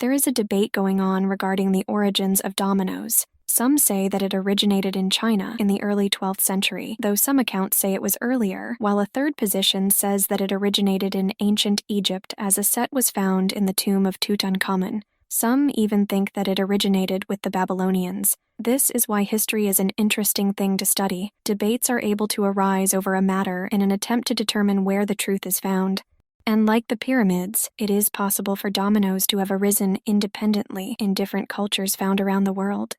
There is a debate going on regarding the origins of dominoes. Some say that it originated in China in the early 12th century, though some accounts say it was earlier, while a third position says that it originated in ancient Egypt as a set was found in the tomb of Tutankhamun. Some even think that it originated with the Babylonians. This is why history is an interesting thing to study. Debates are able to arise over a matter in an attempt to determine where the truth is found. And like the pyramids, it is possible for dominoes to have arisen independently in different cultures found around the world.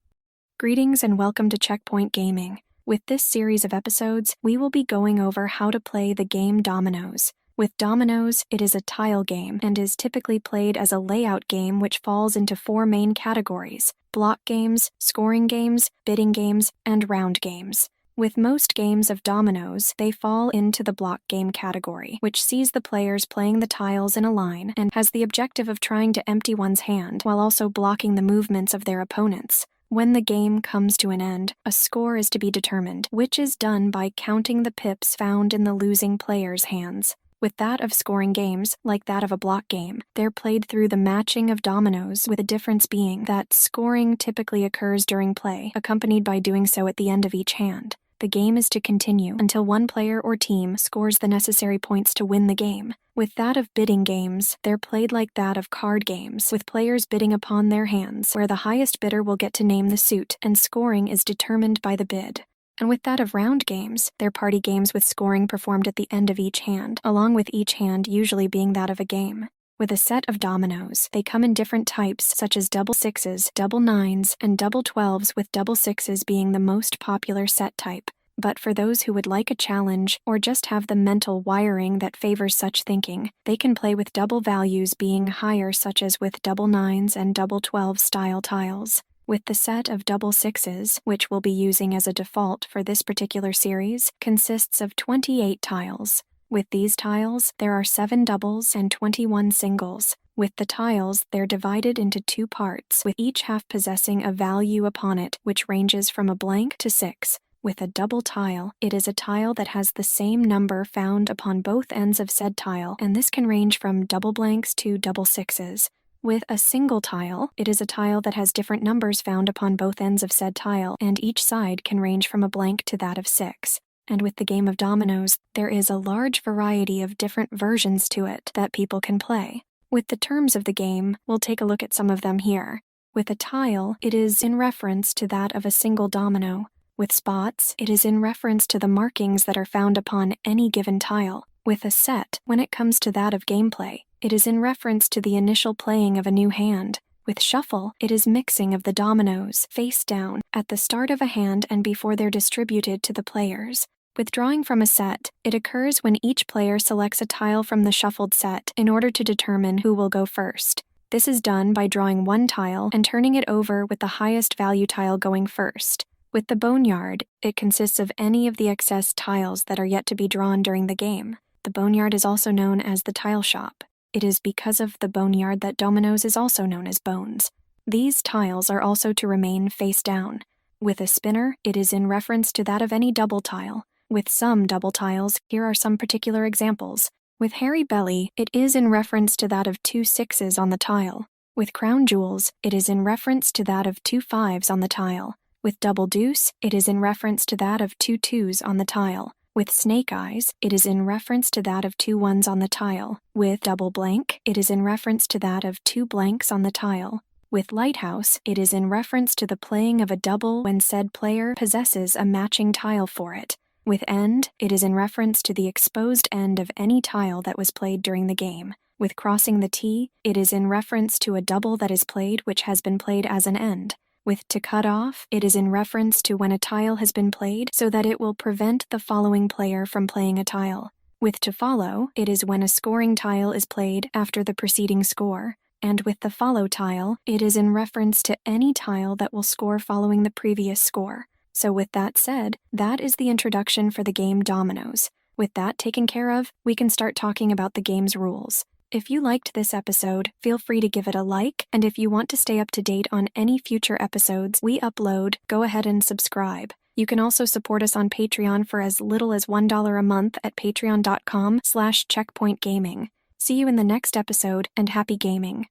Greetings and welcome to Checkpoint Gaming. With this series of episodes, we will be going over how to play the game dominoes. With dominoes, it is a tile game and is typically played as a layout game which falls into four main categories: block games, scoring games, bidding games, and round games. With most games of dominoes, they fall into the block game category, which sees the players playing the tiles in a line and has the objective of trying to empty one's hand while also blocking the movements of their opponents. When the game comes to an end, a score is to be determined, which is done by counting the pips found in the losing player's hands. With that of scoring games, like that of a block game, they're played through the matching of dominoes, with the difference being that scoring typically occurs during play, accompanied by doing so at the end of each hand. The game is to continue until one player or team scores the necessary points to win the game. With that of bidding games, they're played like that of card games, with players bidding upon their hands, where the highest bidder will get to name the suit, and scoring is determined by the bid. And with that of round games, they're party games with scoring performed at the end of each hand, along with each hand usually being that of a game. With a set of dominoes, they come in different types such as double sixes, double nines, and double 12s, with double sixes being the most popular set type. But for those who would like a challenge or just have the mental wiring that favors such thinking, they can play with double values being higher, such as with double nines and double 12 style tiles. With the set of double sixes, which we'll be using as a default for this particular series, consists of 28 tiles. With these tiles, there are 7 doubles and 21 singles. With the tiles, they're divided into 2 parts, with each half possessing a value upon it, which ranges from a blank to 6. With a double tile, it is a tile that has the same number found upon both ends of said tile, and this can range from double blanks to double sixes. With a single tile, it is a tile that has different numbers found upon both ends of said tile, and each side can range from a blank to that of 6. And with the game of dominoes, there is a large variety of different versions to it that people can play. With the terms of the game, we'll take a look at some of them here. With a tile, it is in reference to that of a single domino. With spots, it is in reference to the markings that are found upon any given tile. With a set, when it comes to that of gameplay, it is in reference to the initial playing of a new hand. With shuffle, it is mixing of the dominoes, face down, at the start of a hand and before they're distributed to the players. With drawing from a set, it occurs when each player selects a tile from the shuffled set in order to determine who will go first. This is done by drawing one tile and turning it over with the highest value tile going first. With the boneyard, it consists of any of the excess tiles that are yet to be drawn during the game. The boneyard is also known as the tile shop. It is because of the boneyard that dominoes is also known as bones. These tiles are also to remain face down. With a spinner, it is in reference to that of any double tile. With some double tiles, here are some particular examples. With hairy belly, it is in reference to that of 2 6s on the tile. With crown jewels, it is in reference to that of 2 5s on the tile. With double deuce, it is in reference to that of 2 2s on the tile. With snake eyes, it is in reference to that of 2 1s on the tile. With double blank, it is in reference to that of 2 blanks on the tile. With lighthouse, it is in reference to the playing of a double when said player possesses a matching tile for it. With end, it is in reference to the exposed end of any tile that was played during the game. With crossing the T, it is in reference to a double that is played which has been played as an end. With to cut off, it is in reference to when a tile has been played so that it will prevent the following player from playing a tile. With to follow, it is when a scoring tile is played after the preceding score. And with the follow tile, it is in reference to any tile that will score following the previous score. So with that said, that is the introduction for the game dominoes. With that taken care of, we can start talking about the game's rules. If you liked this episode, feel free to give it a like, and if you want to stay up to date on any future episodes we upload, go ahead and subscribe. You can also support us on Patreon for as little as $1 a month at patreon.com/checkpointgaming. See you in the next episode, and happy gaming.